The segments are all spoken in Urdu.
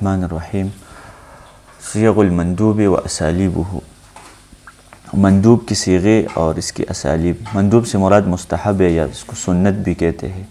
الرحمن الرحیم صیغ المندوب و اسالیبہ. مندوب کی صیغے اور اس کی اسالیب. مندوب سے مراد مستحب ہے یا اس کو سنت بھی کہتے ہیں.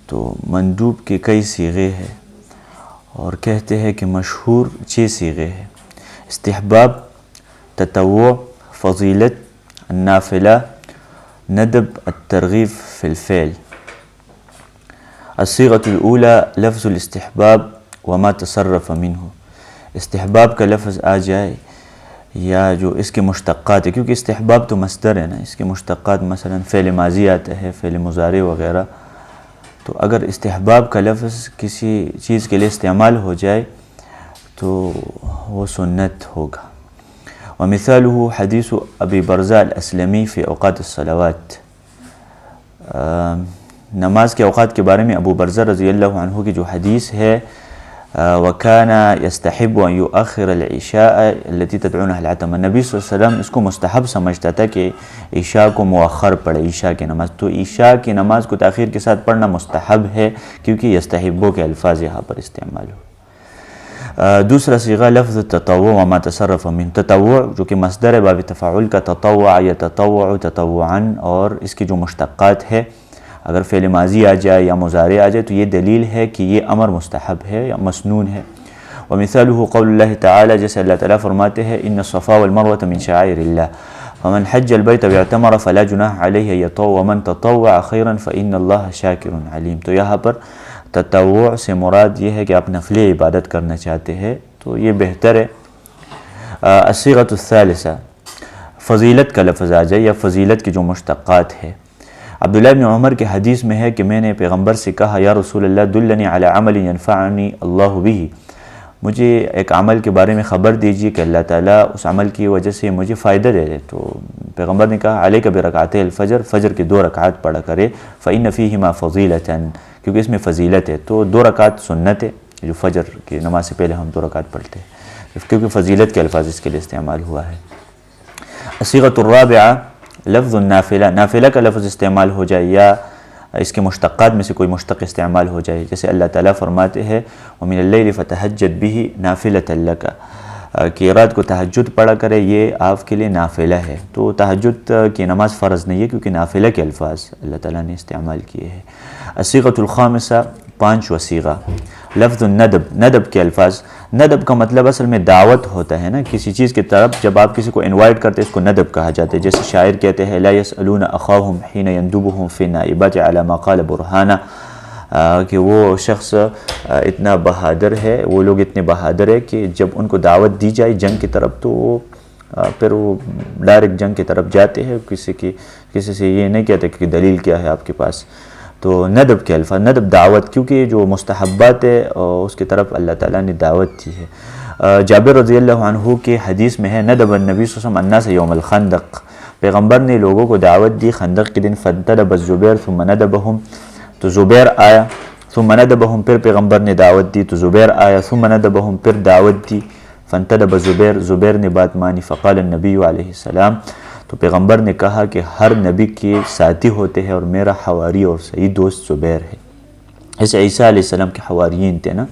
تو مندوب کے کئی صیغے ہیں اور کہتے ہیں کہ مشہور 6 صیغے ہیں: استحباب، تطوع، فضیلت، نافلہ، ندب، الترغیب فی الفعل. الصیغۃ الاولی لفظ الاستحباب وما تصرف منہ. استحباب کا لفظ آ جائے یا جو اس کے مشتقات ہے، کیونکہ استحباب تو مصدر ہے نا، اس کے مشتقات مثلا فعل ماضی آتا ہے، فعل مضارع وغیرہ. تو اگر استحباب کا لفظ کسی چیز کے لیے استعمال ہو جائے تو وہ سنت ہوگا. ومثالہ حدیث ابی برزہ الاسلمی فی اوقات الصلوات. نماز کے اوقات کے بارے میں ابو برزہ رضی اللہ عنہ کی جو حدیث ہے، وَكَانَ يَسْتَحِبُّ أَن يُؤَخِّرَ الْعِشَاءَ الَّتِي تَدْعُونَهَا الْعَتَمَةَ. نبی صلی اللہ علیہ وسلم اس کو مستحب سمجھتا تھا کہ عشاء کو مؤخر پڑھے، عشاء کی نماز. تو عشاء کی نماز کو تاخیر کے ساتھ پڑھنا مستحب ہے کیونکہ یستحبو کے الفاظ یہاں پر استعمال ہو. دوسرا صیغہ لفظ تطوع وما تصرف من. تطوع جو کہ مصدر ہے باب تفاعل کا، تطوع یتطوع تطوعا، اور اس کی جو مشتقات ہے اگر فعل ماضی آ جائے یا مضارع آ جائے تو یہ دلیل ہے کہ یہ امر مستحب ہے یا مسنون ہے. ومثالہ قول اللہ تعالی، جیسے اللہ تعالیٰ فرماتے ہیں ان الصفا والمروۃ من شعائر اللہ فمن حج البیت واعتمر فلا جناح علیہ ان یطوع ومن تطوع خیرا فان اللہ شاکر علیم. تو یہاں پر تطوع سے مراد یہ ہے کہ آپ نفلی عبادت کرنا چاہتے ہیں تو یہ بہتر ہے. الصیغۃ الثالثہ فضیلت کا لفظ آ جائے یا فضیلت کی جو مشتقات ہے. عبداللہ بن عمر کے حدیث میں ہے کہ میں نے پیغمبر سے کہا یا رسول اللہ دلنی علی عمل ینفعنی اللہ بہ. مجھے ایک عمل کے بارے میں خبر دیجیے کہ اللہ تعالیٰ اس عمل کی وجہ سے مجھے فائدہ دے دے. تو پیغمبر نے کہا علیک برکعتي الفجر، فجر کے 2 رکعات پڑھا کرے، فإن فیہما فضیلۃ، کیونکہ اس میں فضیلت ہے. تو 2 رکعات سنت ہے جو فجر کی نماز سے پہلے ہم 2 رکعات پڑھتے ہیں کیونکہ فضیلت کے الفاظ اس کے لیے استعمال ہوا ہے. الصیغۃ الرابعہ لفظ النافلہ. نافلہ کا لفظ استعمال ہو جائے یا اس کے مشتقات میں سے کوئی مشتق استعمال ہو جائے، جیسے اللہ تعالیٰ فرماتے ہیں وَمِنَ اللَّيْلِ فَتَهَجَّدْ بِهِ نَافِلَةً لَكَ، کہ رات کو تہجد پڑھا کرے، یہ آپ کے لیے نافلہ ہے. تو تہجد کی نماز فرض نہیں ہے کیونکہ نافلہ کے الفاظ اللہ تعالیٰ نے استعمال کیے ہیں. الصیغۃ الخامسہ 5واں صیغہ لفظ الندب. ندب کے الفاظ. ندب کا مطلب اصل میں دعوت ہوتا ہے نا کسی چیز کی طرف. جب آپ کسی کو انوائٹ کرتے ہیں اس کو ندب کہا جاتا ہے. جیسے شاعر کہتے ہیں لا يسألون اخاهم حين يندبهم في النائبات على ما قال برهانا، کہ وہ شخص اتنا بہادر ہے، وہ لوگ اتنے بہادر ہے کہ جب ان کو دعوت دی جائے جنگ کی طرف تو پھر وہ ڈائریکٹ جنگ کی طرف جاتے ہیں، کسی سے یہ نہیں کہتے کہ دلیل کیا ہے آپ کے پاس. تو ندب کے الفاظ. ندب دعوت، کیونکہ جو مستحبات ہے اس کی طرف اللہ تعالیٰ نے دعوت دی ہے. جابر رضی اللہ عنہ کے حدیث میں ہے ندب النبی صلی اللہ علیہ وسلم الناس یوم الخندق. پیغمبر نے لوگوں کو دعوت دی خندق کے دن. فانتدب الزبیر ثم ندبهم، تو زبیر آیا. ثم ندبهم، پھر پیغمبر نے دعوت دی تو زبیر آیا. ثم ندبهم، پھر دعوت دی. فانتدب زبیر، زبیر نے بات مانی. فقال النبی علیہ السلام، تو پیغمبر نے کہا کہ ہر نبی کے ساتھی ہوتے ہیں اور میرا حواری اور صحیح دوست زبیر ہے. ایسے عیسیٰ علیہ السلام کے حواریین تھے نا.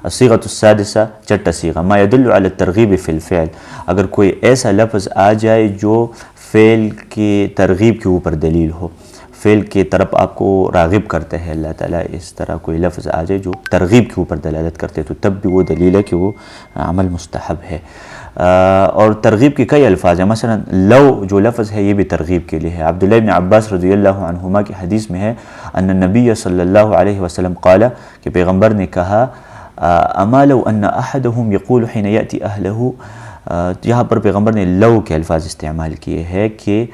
الصیغۃ السادسہ 6واں صیغہ ما يدل على الترغیب فی الفعل. اگر کوئی ایسا لفظ آ جائے جو فعل کی ترغیب کے اوپر دلیل ہو، فعل کی طرف آپ کو راغب کرتا ہے اللہ تعالیٰ، اس طرح کوئی لفظ آ جائے جو ترغیب کے اوپر دلالت کرتے تو تب بھی وہ دلیل ہے کہ وہ عمل مستحب ہے. اور ترغیب کے کئی الفاظ ہیں. مثلا لو جو لفظ ہے یہ بھی ترغیب کے لیے ہے. عبداللہ بن عباس رضی اللہ عنہما کی حدیث میں ہے ان النبی صلی اللہ علیہ وسلم قال، کہ پیغمبر نے کہا اما لو ان احدهم يقول حين يأتي اهله. یہاں پر پیغمبر نے لو کے الفاظ استعمال کیے ہیں کہ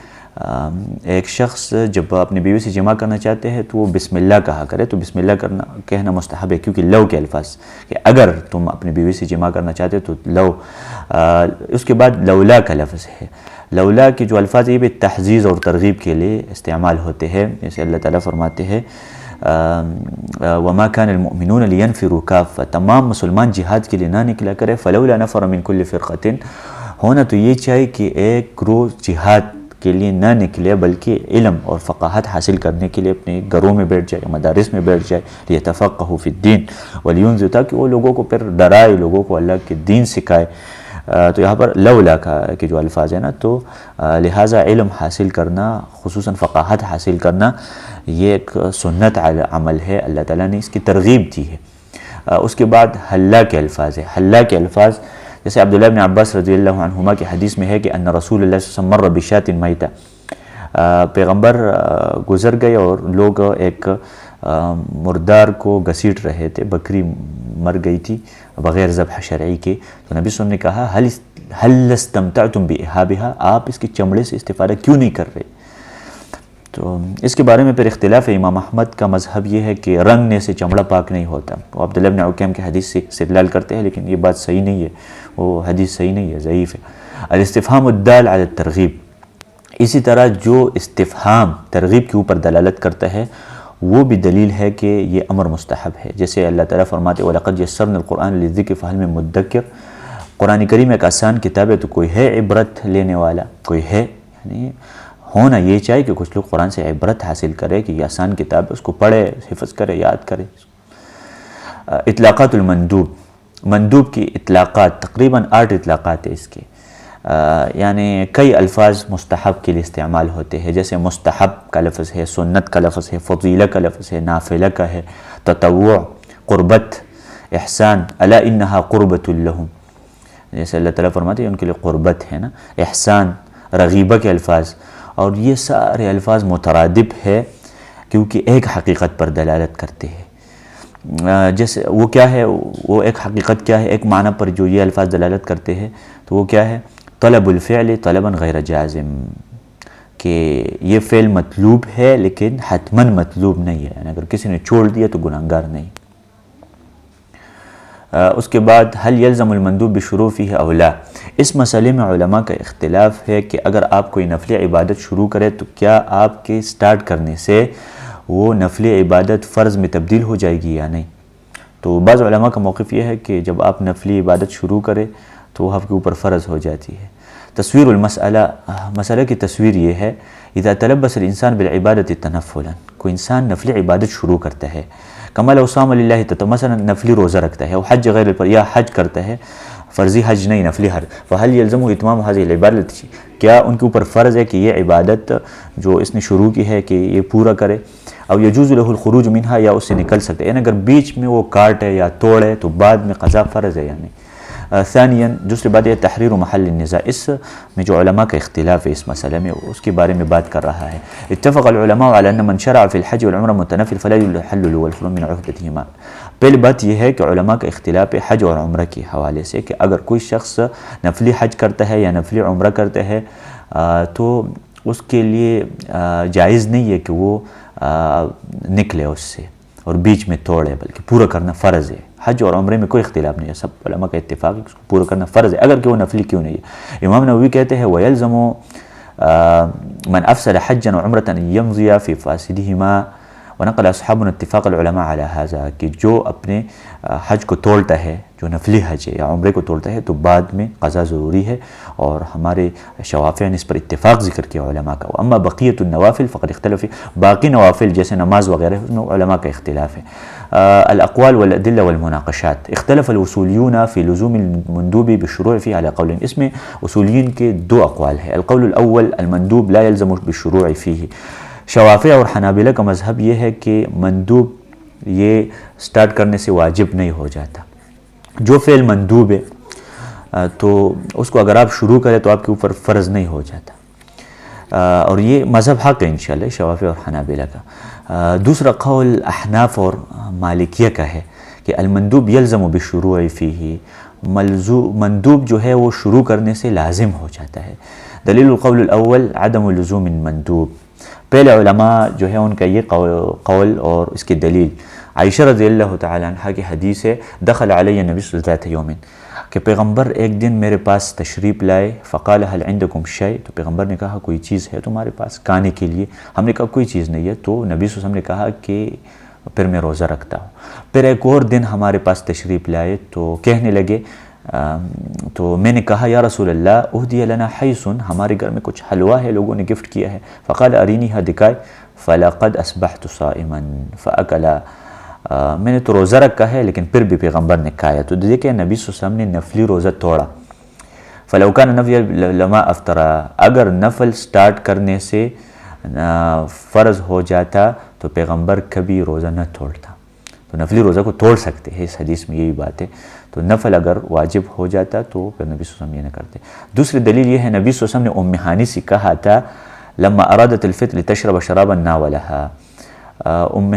ایک شخص جب اپنی بیوی سے جمع کرنا چاہتے ہیں تو وہ بسم اللہ کہا کرے. تو بسم اللہ کہنا مستحب ہے کیونکہ لو کے الفاظ کہ اگر تم اپنی بیوی سے جمع کرنا چاہتے تو لو. اس کے بعد لولا کا لفظ ہے. لولا کے جو الفاظ یہ بھی تحزیز اور ترغیب کے لیے استعمال ہوتے ہیں. جیسے اللہ تعالیٰ فرماتے ہیں وما كان المؤمنون لينفروا كافة، تمام مسلمان جہاد کے لیے نہ نکلا کرے. فلولا نفر من كل فرقة، ہونا تو یہ چاہیے کہ ایک گروہ جہاد کے لیے نہ نکلے بلکہ علم اور فقاہت حاصل کرنے کے لیے اپنے گھروں میں بیٹھ جائے، مدارس میں بیٹھ جائے، لیتفقہوا فی الدین ولینذر، تاکہ وہ لوگوں کو پھر ڈرائے، لوگوں کو اللہ کے دین سکھائے۔ تو یہاں پر لولا کے جو الفاظ ہیں نا، تو لہٰذا علم حاصل کرنا، خصوصاً فقاہت حاصل کرنا، یہ ایک سنت عمل ہے، اللہ تعالیٰ نے اس کی ترغیب دی ہے۔ اس کے بعد حلہ کے الفاظ ہے۔ حلہ کے الفاظ جیسے عبداللہ بن عباس رضی اللہ عنہما کی حدیث میں ہے کہ ان رسول اللہ صلی اللہ علیہ وسلم مر بشاۃ میتہ، پیغمبر گزر گئے اور لوگ ایک مردار کو گھسیٹ رہے تھے، بکری مر گئی تھی بغیر ذبح شرعی کے، تو نبی صلی اللہ علیہ وسلم نے کہا هل استمتعتم بإحابها، آپ اس کی چمڑے سے استفادہ کیوں نہیں کر رہے؟ تو اس کے بارے میں پھر اختلاف ہے۔ امام احمد کا مذہب یہ ہے کہ رنگنے سے چمڑا پاک نہیں ہوتا، وہ عبداللہ بن عکیم کی حدیث سے استدلال کرتے ہیں، لیکن یہ بات صحیح نہیں ہے، وہ حدیث صحیح نہیں ہے، ضعیف ہے۔ الاستفہام الدال علی الترغیب، اسی طرح جو استفہام ترغیب کے اوپر دلالت کرتا ہے وہ بھی دلیل ہے کہ یہ امر مستحب ہے، جیسے اللہ تعالیٰ فرماتے وَلَقَدْ يَسَّرْنَا الْقُرْآنَ لِلذِّكْرِ فَهَلْ مِن مُدَّكِرٍ، قرآن کریم ایک آسان کتاب ہے، تو کوئی ہے عبرت لینے والا، کوئی ہے، یعنی ہونا یہ چاہیے کہ کچھ لوگ قرآن سے عبرت حاصل کرے کہ یہ آسان کتاب ہے، اس کو پڑھے، حفظ کرے، یاد کرے۔ اطلاقات المندوب، مندوب کی اطلاقات تقریباً 8 اطلاقات ہیں اس کے، یعنی کئی الفاظ مستحب کے لیے استعمال ہوتے ہیں، جیسے مستحب کا لفظ ہے، سنت کا لفظ ہے، فضیلہ کا لفظ ہے، نافلہ کا ہے، تطوع، قربت، احسان، الا انہا قربۃ لہم، جیسے اللہ تعالیٰ فرماتے ہیں ان کے لیے قربت ہے نا، احسان، رغیبہ کے الفاظ، اور یہ سارے الفاظ مترادف ہے کیونکہ ایک حقیقت پر دلالت کرتے ہیں۔ جیسے وہ کیا ہے، وہ ایک حقیقت کیا ہے، ایک معنی پر جو یہ الفاظ دلالت کرتے ہیں تو وہ کیا ہے، طلب الفعل طلبا غیر جازم، کہ یہ فعل مطلوب ہے لیکن حتماً مطلوب نہیں ہے، یعنی اگر کسی نے چھوڑ دیا تو گناہگار نہیں۔ اس کے بعد حل یلزم المندوب بشروع فیہ او لا، اس مسئلے میں علماء کا اختلاف ہے کہ اگر آپ کوئی نفلی عبادت شروع کرے تو کیا آپ کے سٹارٹ کرنے سے وہ نفلی عبادت فرض میں تبدیل ہو جائے گی یا نہیں۔ تو بعض علماء کا موقف یہ ہے کہ جب آپ نفلی عبادت شروع کرے تو وہ آپ کے اوپر فرض ہو جاتی ہے۔ تصویر المسئلہ، مسئلہ کی تصویر یہ ہے، اذا تلبس الانسان بالعبادت تنفلا، کوئی انسان نفلی عبادت شروع کرتا ہے، کما لو صام للہ، تو مثلا نفلی روزہ رکھتا ہے، وہ حج غیر پر یا حج کرتا ہے، فرضی حج نہیں نفلی حج، فہل یلزمہ اتمام هذه العبادت، کیا ان کے اوپر فرض ہے کہ یہ عبادت جو اس نے شروع کی ہے کہ یہ پورا کرے، او یجوز له الخروج منها، یا اس سے نکل سکتے ہیں، یعنی اگر بیچ میں وہ کاٹے یا توڑے تو بعد میں قضا فرض ہے یعنی۔ ثانیاً دوسری بات یہ تحریر محل النزاع، اس میں جو علماء کا اختلاف ہے اس مسئلے میں اس کے بارے میں بات کر رہا ہے۔ اتفق العلماء على ان من شرع في الحج والعمرہ متنفل فلا يحل له والفرون من عهدتهما، پہلی بات یہ ہے کہ علماء کا اختلاف ہے حج اور عمرہ کے حوالے سے، کہ اگر کوئی شخص نفلی حج کرتا ہے یا نفلی عمرہ کرتا ہے تو اس کے لیے جائز نہیں ہے کہ وہ نکلے اس سے اور بیچ میں توڑے، بلکہ پورا کرنا فرض ہے۔ حج اور عمرے میں کوئی اختلاف نہیں ہے، سب علماء کا اتفاق ہے کہ اس کو پورا کرنا فرض ہے، اگر کہ وہ نفلی کیوں نہیں ہے۔ امام نووی کہتے ہیں وَيَلْزَمُ مَنْ أَفْسَدَ حَجًّا وَعُمْرَةً أَنْ يَمْضِيَ فِي فَاسِدِهِمَا، ونقل اصحابنا اتفاق العلماء على هذا، کہ جو اپنے حج کو توڑتا ہے، جو نفلی حج ہے یا عمرے کو توڑتا ہے تو بعد میں قضا ضروری ہے، اور ہمارے شوافع نے اس پر اتفاق ذکر کیا علماء کا۔ اما بقیت النوافل فقد اختلف، باقی نوافل جیسے نماز وغیرہ اس میں علماء کا اختلاف ہے۔ الاقوال والادلہ والمناقشات، اختلف الاصولیون فی لزوم المندوب بالشروع فیہ علی قولین، اس میں اصولین کے 2 اقوال ہیں۔ القول الاول المندوب لا يلزم بالشروع فیہ، شوافع اور حنابلہ کا مذہب یہ ہے کہ مندوب یہ سٹارٹ کرنے سے واجب نہیں ہو جاتا، جو فعل مندوب ہے تو اس کو اگر آپ شروع کریں تو آپ کے اوپر فرض نہیں ہو جاتا، اور یہ مذہب حق ہے انشاءاللہ شوافع اور حنابلہ کا۔ دوسرا قول احناف اور مالکیہ کا ہے کہ المندوب یلزم بالشروع فیہ، مندوب جو ہے وہ شروع کرنے سے لازم ہو جاتا ہے۔ دلیل القول الاول عدم لزوم المندوب، پہلے علماء جو ہے ان کا یہ قول اور اس کی دلیل عائشہ رضی اللہ تعالی عنہ کی حدیث ہے، دخل علی نبی صلی اللہ علیہ وسلم، کہ پیغمبر ایک دن میرے پاس تشریف لائے، فقال هل عندکم شیء، تو پیغمبر نے کہا کوئی چیز ہے تمہارے پاس کھانے کے لیے؟ ہم نے کہا کوئی چیز نہیں ہے، تو نبی صلی اللہ علیہ وسلم نے کہا کہ پھر میں روزہ رکھتا ہوں۔ پھر ایک اور دن ہمارے پاس تشریف لائے تو کہنے لگے تو میں نے کہا یا رسول اللہ اہدی لنا حیث، ہمارے گھر میں کچھ حلوہ ہے، لوگوں نے گفٹ کیا ہے. فقال ارینی، ہاں دکھائے. فلقد اصبحت صائما فاکلا، میں نے تو روزہ رکھا ہے لیکن پھر بھی پیغمبر نے کھایا. تو دیکھیں نبی صلی اللہ علیہ وسلم نے نفلی روزہ توڑا. فلو کان نفلی لما افطرا، اگر نفل سٹارٹ کرنے سے فرض ہو جاتا تو پیغمبر کبھی روزہ نہ توڑتا. تو نفلی روزہ کو توڑ سکتے ہیں، اس حدیث میں یہی بات ہے. تو نفل اگر واجب ہو جاتا تو پھر نبی صلی اللہ علیہ وسلم یہ نہ کرتے. دوسری دلیل یہ ہے، نبی صلی اللہ علیہ وسلم نے ہانی سے کہا تھا لما ارادت الفطر لتشرب شرابا ناولها،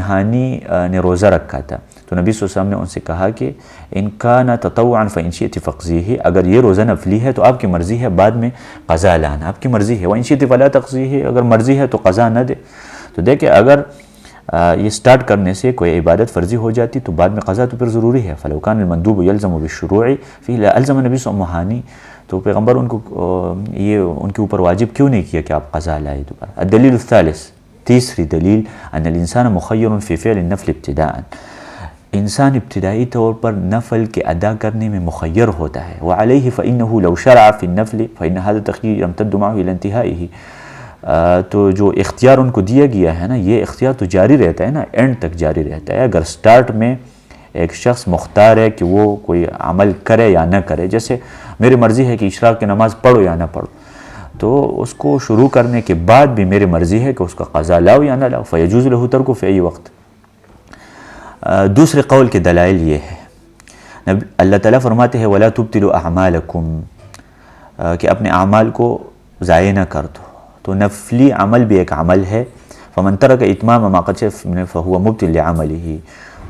ہانی نے روزہ رکھا تھا تو نبی صلی اللہ علیہ وسلم نے ان سے کہا کہ ان کان تطوعا فان شئت فاقضیہ، اگر یہ روزہ نفلی ہے تو آپ کی مرضی ہے بعد میں قضا لانا، آپ کی مرضی ہے. وان شئت فلا تقضیہ، اگر مرضی ہے تو قضا نہ دے. تو دیکھیں اگر یہ سٹارٹ کرنے سے کوئی عبادت فرضی ہو جاتی تو بعد میں قضا تو پھر ضروری ہے. فلو کان المندوب یلزم بالشروع فی الزم النبی صلی اللہ علیہ وسلم، تو پیغمبر ان کو یہ ان کے اوپر واجب کیوں نہیں کیا کہ آپ قضا لائے دوبارہ. الدلیل الثالث، تیسری دلیل، ان الانسان مخیر فی فعل النفل ابتداء، انسان ابتدائی طور پر نفل کے ادا کرنے میں مخیر ہوتا ہے. وعلیہ فإنه لو شرع فی النفل فإن هذا التخییر يمتد معه إلى انتهائه، تو جو اختیار ان کو دیا گیا ہے نا، یہ اختیار تو جاری رہتا ہے نا، اینڈ تک جاری رہتا ہے. اگر سٹارٹ میں ایک شخص مختار ہے کہ وہ کوئی عمل کرے یا نہ کرے، جیسے میری مرضی ہے کہ اشراق کی نماز پڑھو یا نہ پڑھو، تو اس کو شروع کرنے کے بعد بھی میری مرضی ہے کہ اس کا قضا لاؤ یا نہ لاؤ. فیجوز له ترک فی ای وقت. دوسرے قول کے دلائل یہ ہے، اللہ تعالیٰ فرماتے ہیں وَلَا تُبْتِلُوا أَعْمَالَكُمْ، کہ اپنے اعمال کو ضائع نہ کر دو. تو نفلی عمل بھی ایک عمل ہے. فَمَنْ تَرَكَ إِتْمَامَ مَا قَدْ شَرَعَ فَهُوَ مُبْطِلٌ لِعَمَلِهِ،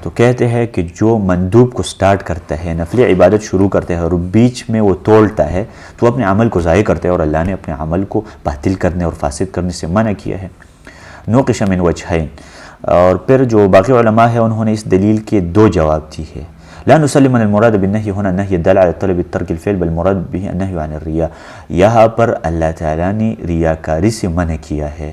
تو کہتے ہیں کہ جو مندوب کو سٹارٹ کرتا ہے، نفلی عبادت شروع کرتا ہے اور بیچ میں وہ توڑتا ہے تو اپنے عمل کو ضائع کرتا ہے، اور اللہ نے اپنے عمل کو باطل کرنے اور فاسد کرنے سے منع کیا ہے. نوقش من وجہین، اور پھر جو باقی علماء ہیں انہوں نے اس دلیل کے دو جواب دی ہے. لا نسلم ان المراد بالنهي هنا النهي الدال على طلب ترک الفعل بل مراد به النهي عن الرياء. یہاں پر اللہ تعالیٰ نے ریاکاری سے منع کیا ہے،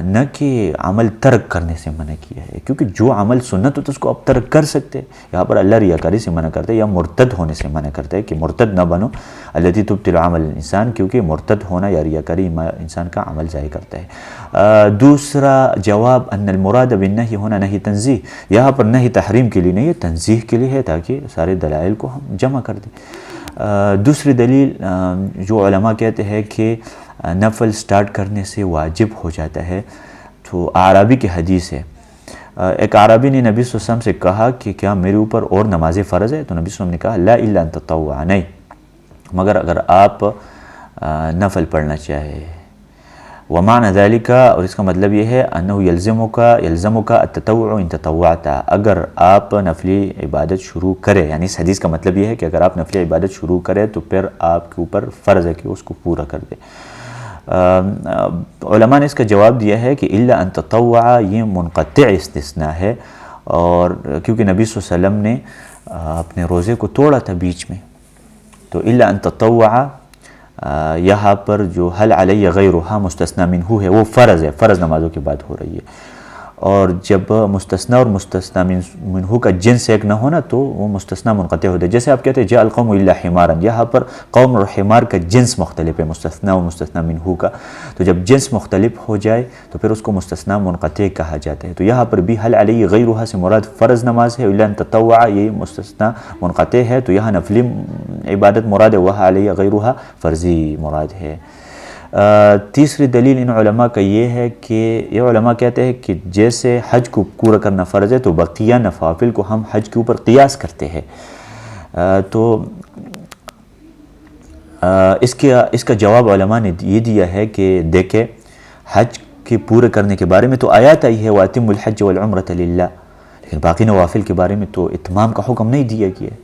نہ کہ عمل ترک کرنے سے منع کیا ہے، کیونکہ جو عمل سنت ہوتا ہے اس کو آپ ترک کر سکتے. یہاں پر اللہ ریاکاری سے منع کرتا ہے یا مرتد ہونے سے منع کرتا ہے کہ مرتد نہ بنو، التی تبطل عمل الانسان، کیونکہ مرتد ہونا یا ریاکاری انسان کا عمل ضائع کرتا ہے. دوسرا جواب ان المراد بالنہی ہونا نہی تنزیہ، یہاں پر نہی تحریم کے لیے نہیں ہے، تنزیہ کے لیے ہے تاکہ سارے دلائل کو ہم جمع کر دیں. دوسری دلیل جو علماء کہتے ہیں کہ نفل سٹارٹ کرنے سے واجب ہو جاتا ہے، تو اعرابی کی حدیث ہے. ایک اعرابی نے نبی صلی اللہ علیہ وسلم سے کہا کہ کیا میرے اوپر اور نماز فرض ہے؟ تو نبی صلی اللہ علیہ وسلم نے کہا لا الا ان تطوع، نہیں مگر اگر آپ نفل پڑھنا چاہے. ومعنى ذلك، اور اس کا مطلب یہ ہے انه يلزمك التطوع ان تطوعت، اگر آپ نفلی عبادت شروع کرے، یعنی اس حدیث کا مطلب یہ ہے کہ اگر آپ نفلی عبادت شروع کرے تو پھر آپ کے اوپر فرض ہے کہ اس کو پورا کر دے. علماء نے اس کا جواب دیا ہے کہ الا ان تطوع یہ منقطع استثناء ہے، اور کیونکہ نبی صلی اللہ علیہ وسلم نے اپنے روزے کو توڑا تھا بیچ میں، تو الا ان تطوع یہاں پر جو حل علیہ غیرہا مستثنی منہ ہے وہ فرض ہے، فرض نمازوں کے بعد ہو رہی ہے. اور جب مستثنی اور مستثنی منہ کا جنس ایک نہ ہونا تو وہ مستثنی منقطع ہوتا ہے. جیسے آپ کہتے ہیں جاء القوم الا حمارا، یہاں پر قوم اور حمار کا جنس مختلف ہے، مستثنی اور مستثنی منہ کا. تو جب جنس مختلف ہو جائے تو پھر اس کو مستثنی منقطع کہا جاتا ہے. تو یہاں پر بھی حل علیہ غیرہا سے مراد فرض نماز ہے، الا ان تطوع یہ مستثنی منقطع ہے، تو یہاں نفلی عبادت مراد ہے، وہ علیہ غیرہا فرضی مراد ہے. تیسری دلیل ان علماء کا یہ ہے کہ یہ علماء کہتے ہیں کہ جیسے حج کو پورا کرنا فرض ہے تو بقیہ نوافل کو ہم حج کے اوپر قیاس کرتے ہیں. تو اس کا جواب علماء نے یہ دیا ہے کہ دیکھیں حج کے پورے کرنے کے بارے میں تو آیات آئی ہے وَأَتِمُّ الْحَجَّ وَالْعُمْرَةَ لِلَّهِ، لیکن باقی نوافل کے بارے میں تو اتمام کا حکم نہیں دیا گیا ہے.